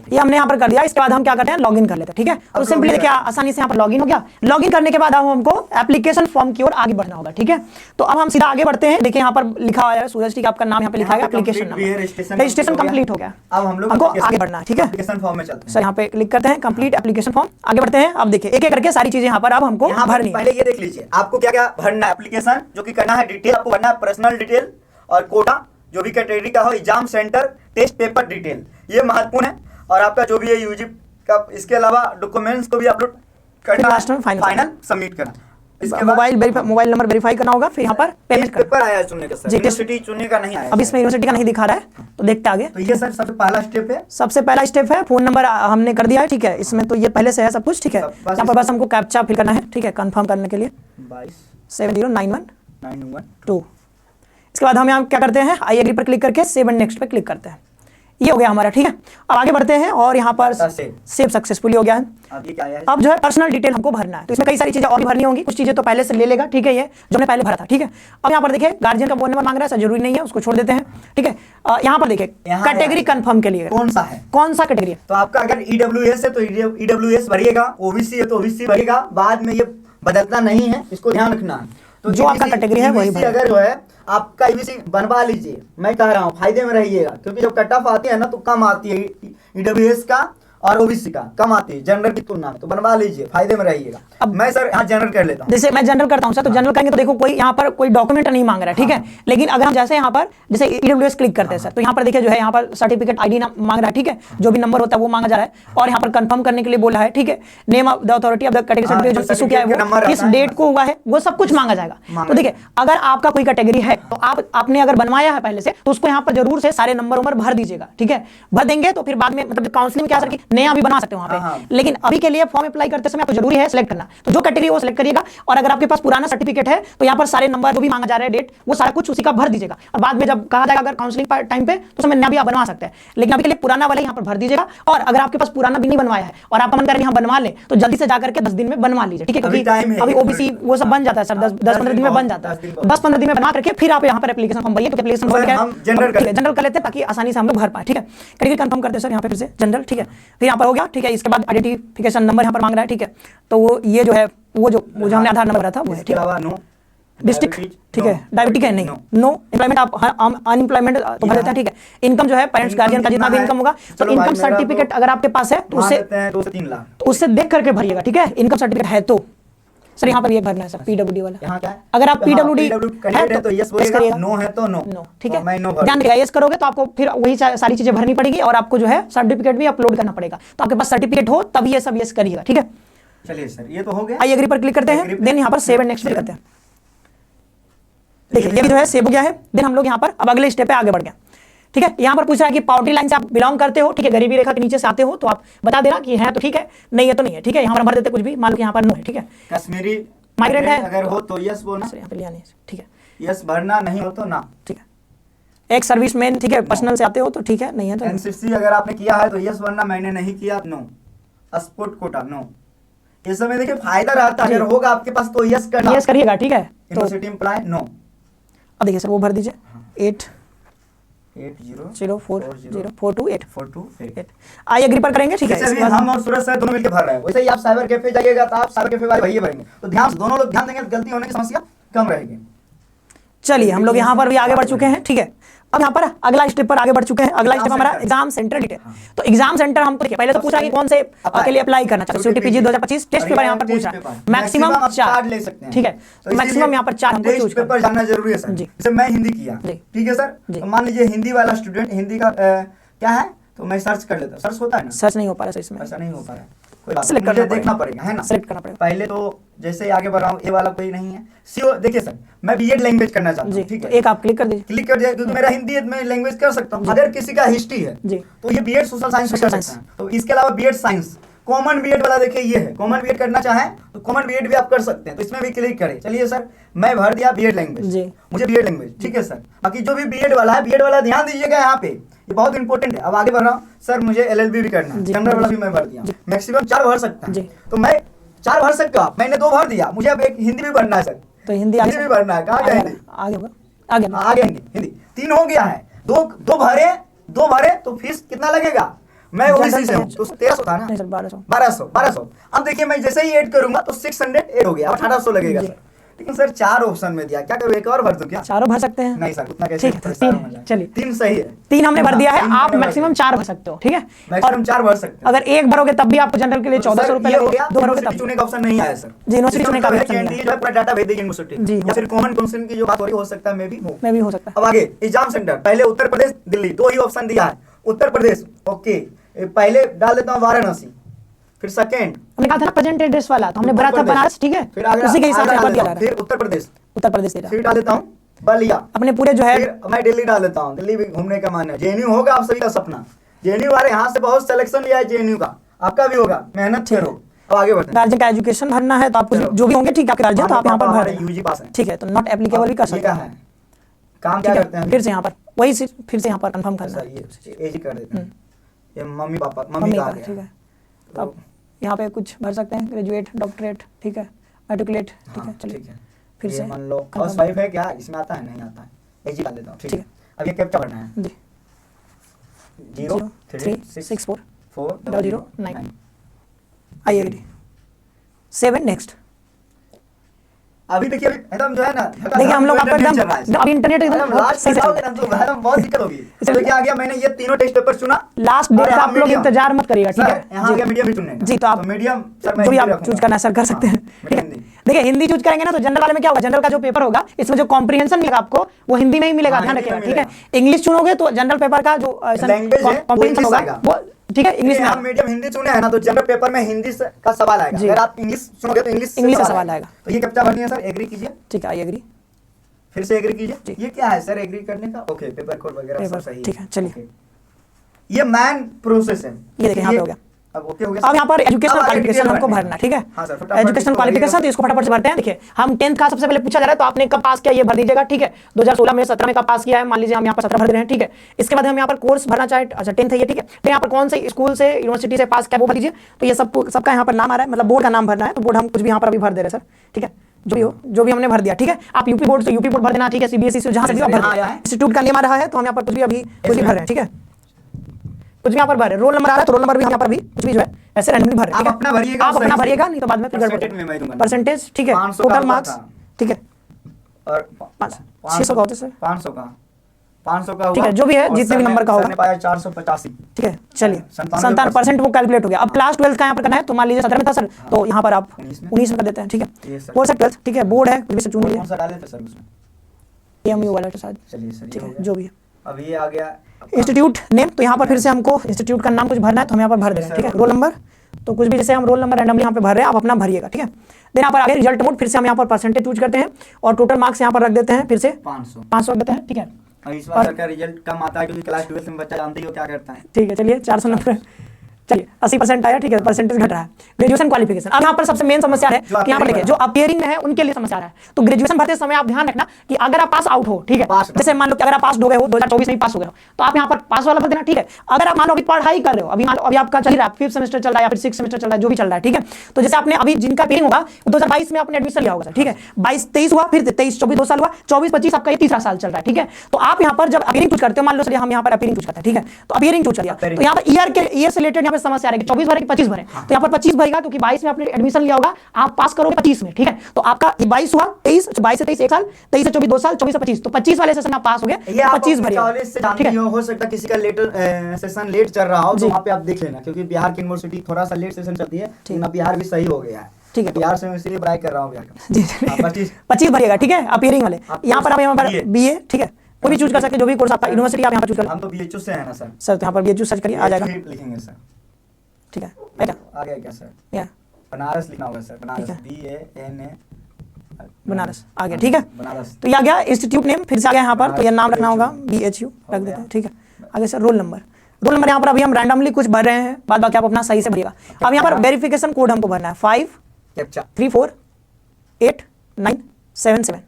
ये हमने यहाँ पर कर दिया। इसके बाद हम क्या करते हैं, लॉगिन कर लेते हैं, ठीक है। तो सिंपली देखिए आसानी से यहाँ पर लॉगिन हो गया। लॉगिन करने के बाद अब हमको एप्लीकेशन फॉर्म की ओर आगे बढ़ना होगा, ठीक है। तो अब हम सीधा आगे बढ़ते हैं। देखिए यहाँ पर लिखा हुआ है सूरज टी, आपका नाम यहाँ पे लिखा है, एप्लीकेशन नंबर, रजिस्ट्रेशन कंप्लीट हो गया। अब हम लोग हमको आगे बढ़ना है, ठीक है। एप्लीकेशन फॉर्म में चलते हैं। सर यहाँ पे क्लिक करते हैं, कंप्लीट एप्लीकेशन फॉर्म, आगे बढ़ते हैं। अब देखिए एक एक करके सारी चीजें यहाँ पर अब हमको भरनी है। पहले ये देख लीजिए आपको क्या क्या भरना है। एप्लीकेशन जो कि करना है, डिटेल आपको भरना है, पर्सनल डिटेल और कोटा जो भी कैटेगरी का हो, exam centre, test paper detail, ये महत्वपूर्ण है। और आपका जो भी है यूजी का, इसके अलावा डॉक्यूमेंट्स को भी अपलोड करना, लास्ट में फाइनल सबमिट करना। इसके मोबाइल नंबर वेरीफाई करना होगा, फिर यहाँ पर पेमेंट पेपर आया है चुनने का सर, यूनिवर्सिटी चुनने का नहीं आया। अब इसमें यूनिवर्सिटी का नहीं दिखा रहा है, तो देखते आगे। तो ये सर सबसे पहला स्टेप है। सबसे पहला स्टेप है फोन नंबर हमने कर दिया है, ठीक है। इसमें तो ये पहले से है सब कुछ, ठीक है। यहाँ पर बस हमको कैप्चा फिल करना है, ठीक है, कंफर्म करने के लिए 7091912। इसके बाद हम यहाँ क्या करते हैं, आई एग्री पर क्लिक करके सेव एंड नेक्स्ट पे क्लिक करते हैं। ये हो गया हमारा, ठीक है। अब आगे बढ़ते हैं और यहाँ पर सेव सक्सेसफुली हो गया है। अब जो है पर्सनल डिटेल हमको भरना है। तो इसमें कई सारी चीजें और भी भरनी होंगी, कुछ चीजें तो पहले से ले लेगा, ठीक है, ये जो हमने पहले भरा था, ठीक है। अब यहाँ पर देखिए गार्जियन का फोन नंबर मांग रहा है, सर जरूरी नहीं है, उसको छोड़ देते हैं, ठीक है। यहाँ पर देखिए कैटेगरी कंफर्म के लिए कौन सा है, कौन सा कैटेगरी है। तो आपका अगर EWS है तो EWS भरिएगा, OBC है तो OBC भरिएगा, बाद में ये बदलता नहीं है, इसको ध्यान रखना है। तो जो आपका कैटेगरी है वही अगर जो है आपका EBC बनवा लीजिए, मैं कह रहा हूँ फायदे में रहिएगा, क्योंकि जब कट ऑफ आती है ना तो कम आती है EWS का और OBC का, कम आती है जनरल की तुलना में, तो बनवा लीजिए, फायदे में रहिएगा। अब मैं सर यहाँ जनरल कर लेता हूँ। जैसे मैं जनरल करता हूँ सर, तो जनरल करेंगे तो देखो कोई यहाँ पर कोई डॉक्यूमेंट नहीं मांग रहा है, ठीक है। लेकिन अगर हम जैसे यहाँ पर जैसे EWS क्लिक करते हैं सर, तो यहाँ पर देखिए जो है यहाँ पर सर्टिफिकेट ID मांग रहा है, ठीक है, जो भी नंबर होता है वो मांगा जा रहा है, और यहाँ पर कंफर्म करने के लिए बोला है, ठीक है। Name of the authority of the category certificate जो इशू किया है वो किस डेट को हुआ है, वो सब कुछ मांगा जाएगा। तो देखिए अगर आपका कोई कैटेगरी है तो आपने अगर बनवाया है पहले से, तो उसको यहाँ पर जरूर से सारे नंबर भर दीजिएगा, ठीक है। भर देंगे तो फिर बाद में मतलब काउंसलिंग क्या सर की नया भी बना सकते हो वहाँ पे। लेकिन अभी के लिए फॉर्म अप्लाई करते समय आपको जरूरी है सिलेक्ट करना, तो जो कैटेगरी वो सिलेक्ट करिएगा। और अगर आपके पास पुराना सर्टिफिकेट है तो यहाँ पर सारे नंबर जो भी मांगा जा रहा है, डेट, वो सारा कुछ उसी का भर दीजिएगा। और बाद में जब कहा जाएगा अगर काउंसलिंग टाइम पे तो उसमें नया भी आप बनवा सकते हैं, लेकिन अभी के लिए पुराना वाला यहाँ पर भर दीजिएगा। और अगर आपके पास पुराना भी नहीं बनवाया है और आपका मन कर यहाँ बनवा ले तो जल्दी से जाकर के 10 दिन में बनवा लीजिए, ठीक है? क्योंकि अभी ओबीसी वो सब बन जाता है सर, 10-15 दिन में बन जाता है। 10-15 दिन में बना करके फिर आप यहाँ पर एप्लीकेशन फॉर्म भरिए, क्योंकि एप्लीकेशन फॉर्म जनरल कर लेते हैं ताकि आसानी से हम लोग भर पाए, ठीक है? कैटेगरी कंफर्म करते हैं सर यहाँ पे फिर से जनरल, ठीक है? फिर यहाँ पर हो गया, ठीक है? इसके बाद आइडेंटिफिकेशन नंबर यहाँ पर मांग रहा है, ठीक है? तो वो ये जो है वो जो हमने आधार नंबर भरा था वो है, ठीक है? डिस्ट्रिक्ट, ठीक है? डायबिटिक है नहीं, नो एम्प्लॉयमेंट, आप अनएम्प्लॉयमेंट तो भर देते हैं, ठीक है? इनकम जो है पेरेंट्स गार्जियन का जितना भी इनकम होगा, तो इनकम सर्टिफिकेट अगर आपके पास है तो उससे 2 से 3 लाख तो उससे देख करके भरिएगा, ठीक है? इनकम सर्टिफिकेट है तो सर यहाँ पर भी एक भरना है सर, पीडब्ल्यूडी वाला। यहाँ क्या है? अगर आप पीडब्ल्यूडी है तो यस बोलिएगा, नो है तो नो, ठीक है? ध्यान रखिएगा, यस करोगे तो आपको फिर वही सारी चीजें भरनी पड़ेगी और आपको जो है सर्टिफिकेट भी अपलोड करना पड़ेगा। तो आपके पास सर्टिफिकेट हो तभी ये सब यस करिएगा, ठीक है? चलिए सर, ये तो हो गया। आई एग्री पर क्लिक करते हैं, देन यहाँ पर सेव एंड नेक्स्ट पे करते हैं। देखिए ये भी जो है सेव हो गया है। देन हम लोग यहाँ पर अब अगले स्टेप पे आगे बढ़ गए, ठीक है? यहाँ पर पूछ रहा है कि पॉवर्टी लाइन से आप बिलोंग करते हो, ठीक है? गरीबी रेखा के नीचे से आते हो तो आप बता देना कि है तो ठीक है, नहीं है तो नहीं है, ठीक है? यहाँ पर भर देते कुछ भी, मान लो कि यहाँ पर नो है, ठीक है? कश्मीरी माइग्रेंट है अगर हो तो यस बोलना, सर यहाँ पे लिया नहीं, ठीक है? यस भरना, नहीं हो तो ना, ठीक है? एक सर्विसमैन, ठीक है? पर्सनल से आते हो तो ठीक है, नहीं है तो एनसीसी अगर आपने किया है तो यस भरना, मैंने नहीं किया नो, स्पोर्ट कोटा नो। इस समय देखिए फायदा रहता है, अगर होगा आपके पास तो यस करना, यस करिएगा, ठीक है? तो यूनिवर्सिटी एम्प्लॉय नो। अब देखिए सर वो भर दीजिए 880428428 आई एग्री पर करेंगे, ठीक है? जैसे भी हम और सूरज सर दोनों मिलकर भर रहे हैं, वैसे ही आप साइबर कैफे जाइएगा तो आप साइबर कैफे वाले भैया भरेंगे, तो ध्यान दोनों लोग ध्यान देंगे, गलती होने की समस्या कम रहेगी। चलिए हम लोग यहाँ पर भी आगे बढ़ चुके हैं, ठीक है? अब यहाँ पर अगला स्टेप पर आगे बढ़ चुके हैं। अगला स्टेप हमारा एग्जाम सेंटर डिटेल। तो एग्जाम सेंटर हमको देखिए पहले तो पूछा कि कौन से के लिए अप्लाई करना चाहते हो। सीटी पीजी 2025 टेस्ट पेपर यहाँ पर पूछा है, मैक्सिमम 4 ले सकते हैं, ठीक है? तो मैक्सिमम यहाँ पर 4 हमको चूज करना पेपर जानना जरूरी है सर। जैसे मैं हिंदी किया, ठीक है सर? तो मान लीजिए हिंदी वाला स्टूडेंट, हिंदी का क्या है तो मैं सर्च कर लेता हूँ, सर्च होता है ना? सर्च नहीं हो पा रहा है इसमें, ऐसा नहीं हो पा रहा है, सिलेक्ट मुझे करना देखना पड़ेगा, है ना? सिलेक्ट करना पड़ेगा पहले तो जैसे ही आगे बढ़ रहा हूँ, ये वाला कोई नहीं है सीओ। देखिए सर, मैं बीएड लैंग्वेज करना चाहता हूँ, ठीक तो है? एक आप क्लिक कर दीजिए, क्लिक कर दिया, क्योंकि मेरा हिंदी है, मैं लैंग्वेज कर सकता हूँ। अगर किसी का हिस्ट्री है तो ये बीएड सोशल साइंस कर सकता है, तो इसके अलावा बीएड साइंस, कॉमन बीएड वाला देखिए ये है, कॉमन बीएड करना चाहें तो कॉमन बीएड भी आप कर सकते हैं, तो इसमें भी क्लिक करें। चलिए सर, मैं भर दिया बीएड लैंग्वेज, मुझे बीएड लैंग्वेज, ठीक है सर? बाकी जो भी बीएड वाला है, बीएड वाला ध्यान दीजिएगा यहाँ पे, ये बहुत इंपॉर्टेंट है। अब आगे बढ़ रहा हूँ सर, मुझे एलएलबी भी करना है, जनरल वाला भी मैं भर दिया, मैक्सिमम 4 भर सकता है, तो मैं 4 भर सकता, मैंने 2 भर दिया, मुझे अब एक हिंदी भी भरना है सर। तो हिंदी भी भरना है, कहाँ गया हिंदी? आगे होगा, आगे हिंदी 3 हो गया है, 2 भरे तो फीस कितना लगेगा? मैं ओबीसी से हूँ तो 1300 था ना? नहीं सर 1200। अब देखिए मैं जैसे ही ऐड करूंगा तो 600 ऐड हो गया, 1800 लगेगा सर। लेकिन सर 4 ऑप्शन में दिया, क्या करूँ, एक और भर दूं क्या? 4 भर सकते हैं, नहीं सर उतना कैसे? ठीक है, चलिए 3 सही है, 3 हमने भर दिया है, आप मैक्सिमम 4 भर सकते हो, ठीक है? मैक्सिमम 4 भर सकते हैं। अगर एक भरोगे तब भी आपको जनरल के लिए 1400 रुपए लगेगा, 2 भरोगे तब चुनने का ऑप्शन नहीं आया सर। जी, यूनिवर्सिटी चुनने का ऑप्शन नहीं है, पूरा डाटा भेज देंगे यूनिवर्सिटी जी, या फिर कॉमन काउंसिल की जो बात हो रही हो सकता है मैं भी हो सकता है। अब आगे एग्जाम सेंटर, पहले उत्तर प्रदेश, दिल्ली, 2 ही ऑप्शन दिया है। उत्तर प्रदेश ओके, पहले डाल देता हूँ वाराणसी, फिर सेकंड हमने कहा था ना प्रेजेंट एड्रेस वाला, तो हमने भरा था बनारस, ठीक है? फिर आगे उसी के हिसाब से पद दिया, फिर उत्तर प्रदेश दे रहा, फिर डाल देता हूँ बलिया, अपने पूरे जो है, फिर मैं दिल्ली डाल देता हूँ, दिल्ली भी घूमने का मन है। जेएनयू होगा आप सभी का सपना, जेएनयू वाले यहाँ से बहुत सिलेक्शन लिया है जेएनयू का, आपका भी होगा, मेहनत करो। अब आगे बढ़ते हैं, गार्जियन का एजुकेशन भरना है तो आपको जो भी होंगे, ठीक है? आपके गार्जियन तो आप यहाँ पर भर यूजी पास है, ठीक है? तो नॉट एप्लीकेबल भी कर सकते हैं। काम क्या करते हैं? फिर से यहाँ पर वही फिर से यहाँ पर कंफर्म करना, ये कर देते हैं, ये मम्मी पापा, मम्मी का, ठीक है? अब यहाँ पे कुछ भर सकते हैं, ग्रेजुएट, डॉक्टरेट, ठीक है? मैट्रिकुलेट, ठीक है? चलिए फिर से मान लो हाउस वाइफ है, क्या इसमें आता है? नहीं आता है, एजी डाल देता हूँ, ठीक है? अब ये कैप्चा भरना है जी, 0364409। I agree, 7 next. अभी देखिए एकदम जो है ना, देखिए हम लोग आपका एकदम अभी इंटरनेट एकदम सही से जाओगे ना तो बहुत दिक्कत होगी। तो क्या आ गया, मैंने ये तीनों टेस्ट पेपर चुना, लास्ट डेट का आप लोग इंतजार मत करिएगा, ठीक है? यहाँ गया मीडियम भी चुनने जी, तो आप मीडियम जो भी आप चूज करना सर कर सकते हैं, ठीक है? देखिए हिंदी चूज करेंगे ना तो जनरल वाले में क्या होगा, जनरल का जो पेपर होगा इसमें जो कॉम्प्रिहेंशन मिलेगा आपको वो हिंदी में ही मिलेगा, ध्यान रखिएगा, ठीक है? इंग्लिश चुनोगे तो जनरल पेपर का जो लैंग्वेज है कॉम्प्रिहेंशन होगा वो, ठीक है? इंग्लिश में आप मीडियम हिंदी चुने हैं ना तो जनरल पेपर में हिंदी का सवाल आएगा, अगर आप इंग्लिश चुनोगे तो इंग्लिश से सवाल आएगा। तो ये कैप्चा भरनी है सर, एग्री कीजिए, ठीक है? आई एग्री, फिर से एग्री कीजिए। ये क्या है सर एग्री करने का? ओके, पेपर कोड वगैरह सब सही है, ठीक है? चलिए ये मैन प्रोसेस है, ये देखिए यहाँ पे हो गया, अब ओके हो गया। अब यहाँ पर एजुकेशनल अब आगे क्वालिफिकेशन detail हमको भरना है। भरना, ठीक है। हाँ सर, फटाफट एजुकेशनल इसको क्वालिफिकेशन भरिएगा। तो इसको फटाफट से भरते हैं। देखिए हम 10th का सबसे पहले पूछा जा रहा है, तो आपने कब पास किया ये भर दीजिएगा, ठीक है। 2016 में 17 में कब पास किया है, मान लीजिए हम यहाँ पर 17 भर दे रहे हैं, ठीक है। इसके बाद हम यहाँ पर कोर्स भरना चाहे, अच्छा 10th है ये, ठीक है। तो यहाँ पर कौन से स्कूल से यूनिवर्सिटी से पास किया वो भर दीजिए। तो ये सबका यहाँ पर नाम आ रहा है, मतलब बोर्ड का नाम भरना है, तो बोर्ड हम कुछ भी यहाँ पर अभी भर दे रहे हैं सर, ठीक है। जो भी हो, जो भी हमने भर दिया, ठीक है। आप यूपी बोर्ड से यूपी बोर्ड भर देना, ठीक है। सीबीएसई से जहाँ से भी आप भर देना। इंस्टीट्यूट का नेम आ रहा है, तो हम यहाँ पर कुछ भी अभी कुछ भी भर रहे हैं, ठीक है। कुछ भी यहाँ पर भर रहे हैं, रोल नंबर आ रहा है तो रोल नंबर भी हम यहाँ पर अभी कुछ भी जो है ऐसे रैंडमली भर रहे हैं, आप अपना भरिएगा, आप अपना सही से। भरिएगा, नहीं तो बाद में फिगर परसेंटेज में मैं दूंगा। परसेंटेज, ठीक है। 500 टोटल का मार्क्स, था। ठीक है। और 600 का होता है सर, 500 का 500 का ठीक है। जो भी है जितने भी नंबर का होगा, पाया 485, ठीक है। चलिए 97% वो कैलकुलेट हो गया। अब क्लास 12 का यहाँ पर करना है, तो मान लीजिए 17 में था सर, तो यहाँ पर आप 19 में कर देते हैं, ठीक है। ये सर। 4 से 12, ठीक है। बोर्ड है, कुछ भी चुन लीजिए, कौन सा डाले थे सर उसमें? एमयू वाला के साथ, चलिए सर, ठीक ये हो है। गया। जो भी है अब ये आ गया इंस्टीट्यूट नेम, तो यहाँ पर फिर से हमको इंस्टीट्यूट का नाम कुछ भरना है, तो हम यहाँ पर भर दे रहे हैं, ठीक है। रोल नंबर, तो कुछ भी जैसे हम रोल नंबर रैंडमली यहाँ पे भर रहे हैं, आप अपना भरिएगा, ठीक है। देन यहाँ पर आगे रिजल्ट मोड, फिर से हम यहाँ पर परसेंटेज चूज करते हैं और टोटल मार्क्स यहाँ पर रख देते हैं, फिर से 500 रख देते हैं, ठीक है। और इस बार का रिजल्ट कम आता है क्योंकि क्लास 12 में बच्चा जानते ही हो क्या करता है। ठीक है, चलिए 490, चलिए 80% आया, ठीक है। परसेंटेज घट रहा है। ग्रेजुएशन क्वालिफिकेशन, अब यहाँ पर सबसे मेन समस्या है कि यहाँ पर देखिए जो अपीयरिंग में है उनके लिए समस्या है। तो ग्रेजुएशन भरते समय आप ध्यान रखना कि अगर आप पास आउट हो, ठीक है, जैसे मान लो कि अगर आप पास हो गए हो 2024 में पास हो गए हो, तो आप यहाँ पर पास वाला भर देना, ठीक है। अगर आप मान लो अभी पढ़ाई कर रहे हो, अभी आपका चल रहा है 5th सेमेस्टर चल रहा है या फिर 6th सेमेस्टर चल रहा है, जो भी चल रहा है, ठीक है। तो जैसे आपने अभी जिनका अपीयरिंग होगा 2022 में आपने एडमिशन लिया होगा सर, ठीक है। 22-23 हुआ, फिर 23-24 2 साल हुआ, 24-25 आपका ये तीसरा साल चल रहा है, ठीक है। तो आप यहाँ पर जब अपीयरिंग चूज करते हो, मान लो सर हम यहाँ पर अपीयरिंग चूज करते हैं, ठीक है। तो अपीयरिंग चूज किया, तो यहाँ पर ईयर से रिलेटेड यहाँ पर समस्या आ रही है, 24 भरे कि 25 भरे। तो यहाँ पर 25 भरेगा क्योंकि 22 में आपने एडमिशन लिया होगा, आप पास करोगे 25 में, ठीक है। तो आपका 22 हुआ, 22 से 23 1 साल, 23 से 24 2 साल, 24 से 25, तो 25 वाले सेशन में आप पास हो गए, 25 भरिए, ठीक है। हो सकता है किसी का लेटर सेशन लेट चल रहा हो, तो वहाँ पे आप देख लेना, क्योंकि बिहार की यूनिवर्सिटी थोड़ा सा लेट सेशन चलती है, लेकिन अब बिहार भी सही हो गया है, ठीक है। बिहार से मैं इसलिए बड़ाई कर रहा हूँ बिहार का। जी 25 भरिएगा, ठीक है। अपीयरिंग वाले यहाँ पर आप यहाँ पर बीए, ठीक है, कोई भी चूज कर सकते हैं, जो भी कोर्स आपका यूनिवर्सिटी आप यहाँ पर चूज कर। हम तो बीएचयू से हैं ना सर। सर तो यहाँ पर बीएचयू सर्च करिए, आ जाएगा, लिखेंगे सर, ठीक है। आ गया क्या सर? या बनारस लिखना होगा सर, बनारस, बनारस आ गया, ठीक है। बनारस। तो ये आ गया इंस्टीट्यूट नेम, फिर से आ गया यहाँ पर, तो ये नाम रखना होगा BHU रख देते हैं, ठीक है। आगे सर रोल नंबर यहाँ पर अभी हम रैंडमली कुछ भर रहे हैं, बाद बाकी आप अपना सही से भरिएगा। अब यहाँ पर वेरिफिकेशन कोड हमको भरना है 53489777।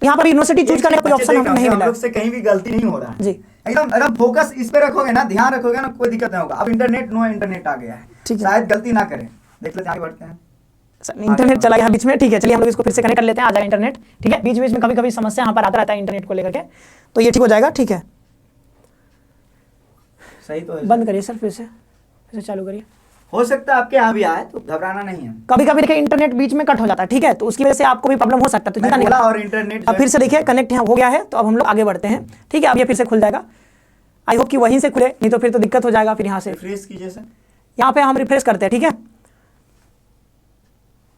तो यहाँ पर यूनिवर्सिटी चूज करने का कोई ऑप्शन हमको नहीं मिला, हम लोग से कहीं भी गलती नहीं हो रहा है जी। एकदम फोकस इस पे रखोगे ना, ध्यान रखोगे ना, कोई दिक्कत नहीं होगा। अब इंटरनेट आ गया है, ठीक है। शायद गलती ना करें, देख लेते हैं, आगे बढ़ते हैं। इंटरनेट चला गया बीच में, ठीक है। चलिए हम लोग इसको फिर से कनेक्ट कर लेते हैं, आ जाएगा इंटरनेट, ठीक है। बीच में कभी कभी समस्या यहाँ पर आता रहता है इंटरनेट को लेकर के, तो ये ठीक हो जाएगा, ठीक है। सही तो है। बंद करिए सर, फिर से चालू करिए। हो सकता है आपके यहाँ भी आए, तो घबराना नहीं है। कभी कभी देखिए इंटरनेट बीच में कट हो जाता है, ठीक है, तो उसकी वजह से आपको भी प्रॉब्लम हो सकता है, तो चिंता नहीं बोला, करना। और इंटरनेट अब फिर से देखिए कनेक्ट यहाँ हो गया है, तो अब हम लोग आगे बढ़ते हैं, ठीक है। अब ये फिर से खुल जाएगा, आई होप कि वहीं से खुले, नहीं तो फिर तो दिक्कत हो जाएगा। फिर यहाँ से रिफ्रेश कीजिए सर, यहाँ पे हम रिफ्रेश करते हैं, ठीक है।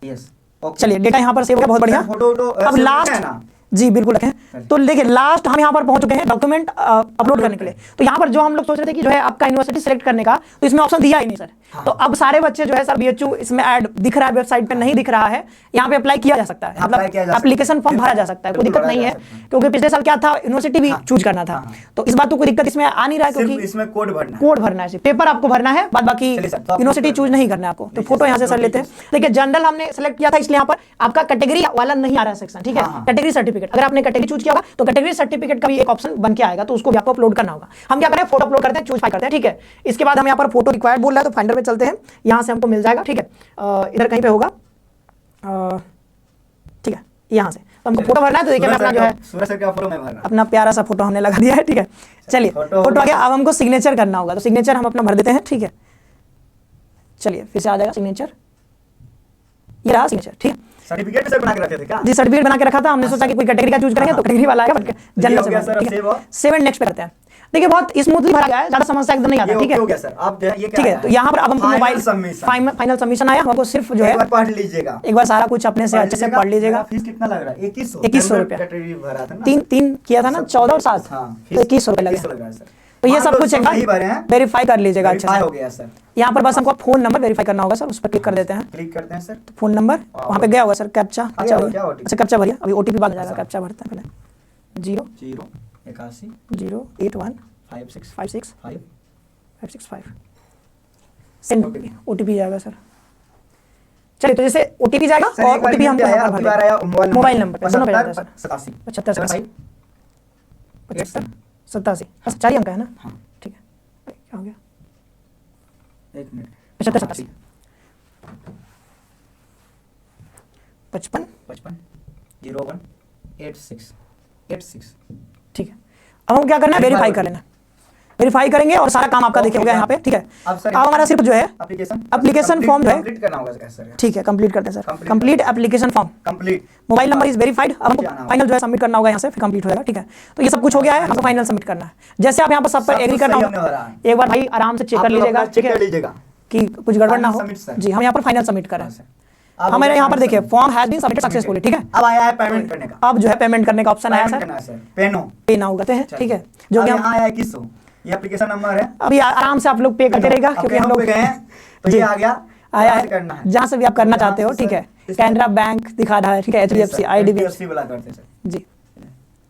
यस, चलिए डेटा यहाँ पर सेव हो गया, बहुत बढ़िया। फोटो अब लास्ट, जी बिल्कुल रखें। तो देखिए लास्ट हम यहाँ पर पहुंच चुके हैं डॉक्यूमेंट अपलोड करने के लिए। तो यहाँ पर जो हम लोग सोच रहे थे कि जो है आपका यूनिवर्सिटी सेलेक्ट करने का, तो इसमें ऑप्शन दिया ही नहीं सर। हाँ। तो अब सारे बच्चे जो है सर BHU इसमें ऐड दिख रहा है, वेबसाइट पे नहीं दिख रहा है, यहाँ पे अप्लाई किया जा सकता है, मतलब एप्लीकेशन फॉर्म भरा जा सकता है, कोई दिक्कत नहीं है। क्योंकि पिछले साल क्या था, यूनिवर्सिटी भी चूज करना था, तो इस बात तो कोई दिक्कत इसमें आ नहीं रहा है, क्योंकि इसमें कोड भरना है, पेपर आपको भरना है, बाद बाकी यूनिवर्सिटी चूज नहीं करना है आपको। तो फोटो यहाँ से सर लेते हैं। देखिए जनरल हमने सेलेक्ट किया था, इसलिए यहाँ पर आपका कैटेगरी वाला नहीं आ रहा है सेक्शन, ठीक है। कैटेगरी सर्टिफिकेट, अगर आपने कैटेगरी चूज किया होगा तो कैटेगरी सर्टिफिकेट का भी एक ऑप्शन बन के आएगा, तो उसको भी आपको अपलोड करना होगा। हम क्या करें, फोटो अपलोड करते हैं, चूज फाइल करते हैं, ठीक है। इसके बाद हम यहाँ पर फोटो रिक्वायर्ड बोल रहा है, तो फाइंडर में चलते हैं, यहाँ से हमको मिल जाएगा, ठीक है। इधर कहीं पे होगा, ठीक है, यहाँ से तो हमको फोटो भरना है। तो देखिए मैं अपना जो है अपना प्यारा सा फोटो हमने लगा दिया है, ठीक है। चलिए फोटो आ गया, अब हमको सिग्नेचर करना होगा, तो सिग्नेचर हम अपना भर देते हैं, ठीक है। चलिए फिर से आ जाएगा सिग्नेचर, ये रहा सिग्नेचर, ठीक है। सर्टिफिकेट से बना के रखे थे क्या? जी सर्टिफिकेट बना के रखा था, हमने सोचा कि कोई कैटेगरी का चूज करेंगे तो कैटेगरी वाला आएगा, बट जनरल से सेव एंड नेक्स्ट पे करते हैं। देखिए बहुत स्मूथली भरा गया है, ज्यादा समस्या एकदम नहीं आता, ठीक है। ठीक है, तो यहाँ पर अब हमको मोबाइल फाइनल सबमिशन आया, हमको सिर्फ जो है पढ़ लीजिएगा, एक बार सारा कुछ अपने से अच्छे से पढ़ लीजिएगा। फीस कितना लग रहा है? 2100 रुपया, तीन किया था ना, 14 और 7, तो 2100 रुपया लगा। तो ये सब कुछ वेरीफाई कर लीजिएगा अच्छे से। हो गया सर, यहाँ पर बस हमको फोन नंबर वेरीफाई करना होगा सर, उस पर क्लिक कर देते हैं। क्लिक करते हैं सर, तो फोन नंबर वहाँ पे गया होगा सर, कैप्चा, अच्छा कैप्चा भरिए, अभी OTP बाद जाएगा, कैप्चा भरते हैं पहले 081 081 565 565 सेंड ओटीपी जाएगा सर। चलिए तो जैसे ओटीपी जाएगा सर, और एक बार ओटीपी हमको आया, यहाँ पर अब की भर बार देना। आया मोबाइल नंबर पे दोनों पे जाता है सर। 87 75 75 87 बस 4 ही अंक है ना। हाँ। ठीक है, क्या हो गया? 1 मिनट 75 87 55 55 01 86 86। ठीक है। अब हम क्या करना है, वेरीफाई कर लेना। वेरीफाई करेंगे और सारा काम आपका देखिए हो गया यहाँ पे। ठीक है, अब सर अब हमारा सिर्फ जो है एप्लीकेशन फॉर्म जो है कंप्लीट करना होगा सर। ठीक है, कंप्लीट करते हैं sir. Complete application form, complete mobile number is verified. अब क्या नाम हमको है? फाइनल जो है सबमिट करना होगा यहाँ से, फिर कंप्लीट हो जाएगा। ठीक है, तो ये सब कुछ हो गया है, हमको फाइनल सबमिट करना है। जैसे आप यहाँ पर सब पर सब एग्री कुछ करना सही होने होगा, वाला है। एक बार भाई आराम से चेक कर लीजिएगा। चेक कर लीजिएगा कि कुछ गड़बड़ ना हो। Final submit, sir। जी, हम यहाँ पर फाइनल सबमिट कर रहे हाँ, हैं। अब हमारे यहाँ पर final देखिए submit। Form has been submitted successfully. ठीक है, अब आया है पेमेंट करने का। अब जो है पेमेंट करने का ऑप्शन आया पेमेंट सर। करना है सर। पेनो पे नाउ करते हैं। ठीक है, जो कि हम यहाँ आया है 2100, ये एप्लीकेशन नंबर है। अभी आराम से आप लोग पे करते रहेगा, क्योंकि हम लोग गए हैं तो जी। ये आ गया, आया यहाँ से करना है है जहाँ से भी आप करना चाहते हो। ठीक है, कैनरा बैंक दिखा रहा है। ठीक है, HDFC IDBI HDFC वाला करते हैं सर। जी।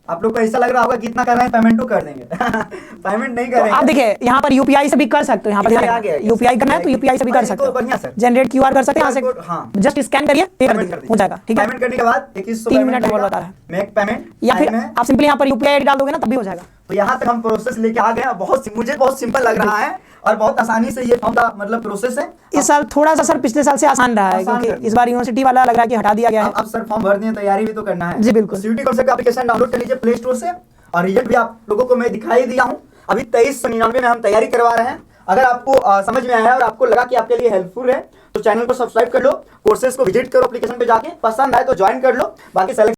आप लोग को ऐसा लग रहा होगा कितना कर रहे हैं, पेमेंट तो कर देंगे पेमेंट नहीं तो करेंगे। आप देखिए यहाँ पर यूपीआई से भी कर सकते हो। यहाँ पर आ गया यूपीआई करना है तो यूपीआई से भी कर सकते बढ़िया सर। हो। जनरेट QR कर सकते हैं यहाँ QR हाँ। से, जस्ट स्कैन करिए, पे कर दीजिए, हो जाएगा। ठीक है, पेमेंट करने के बाद 2100 3 मिनट में बता रहा है। मेक पेमेंट, या फिर आप सिंपली यहाँ पर यूपीआई ID डाल दोगे ना, तब भी हो जाएगा। तो यहाँ तक हम प्रोसेस लेके आ गए हैं। मुझे बहुत सिंपल लग रहा है और बहुत आसानी से ये फॉर्म का मतलब प्रोसेस है। इस साल थोड़ा सा सर पिछले साल से आसान रहा है, आसान क्योंकि है। इस बार यूनिवर्सिटी वाला लग रहा है कि हटा दिया गया है। अब सर फॉर्म भर दिए, तैयारी भी तो करना है। जी, बिल्कुल। सीयूटी कॉन्सेप्ट का एप्लीकेशन डाउनलोड कर लीजिए प्ले स्टोर से, और रिजल्ट भी आप लोगों को मैं दिखाई दिया हूँ। अभी 2399 में हम तैयारी करवा रहे हैं। अगर आपको समझ में आया और आपको लगा कि आपके लिए हेल्पफुल है तो चैनल को सब्सक्राइब कर लो, कोर्सेज को विजिट करो, एप्लीकेशन पे जाके पसंद आए तो ज्वाइन कर लो। बाकी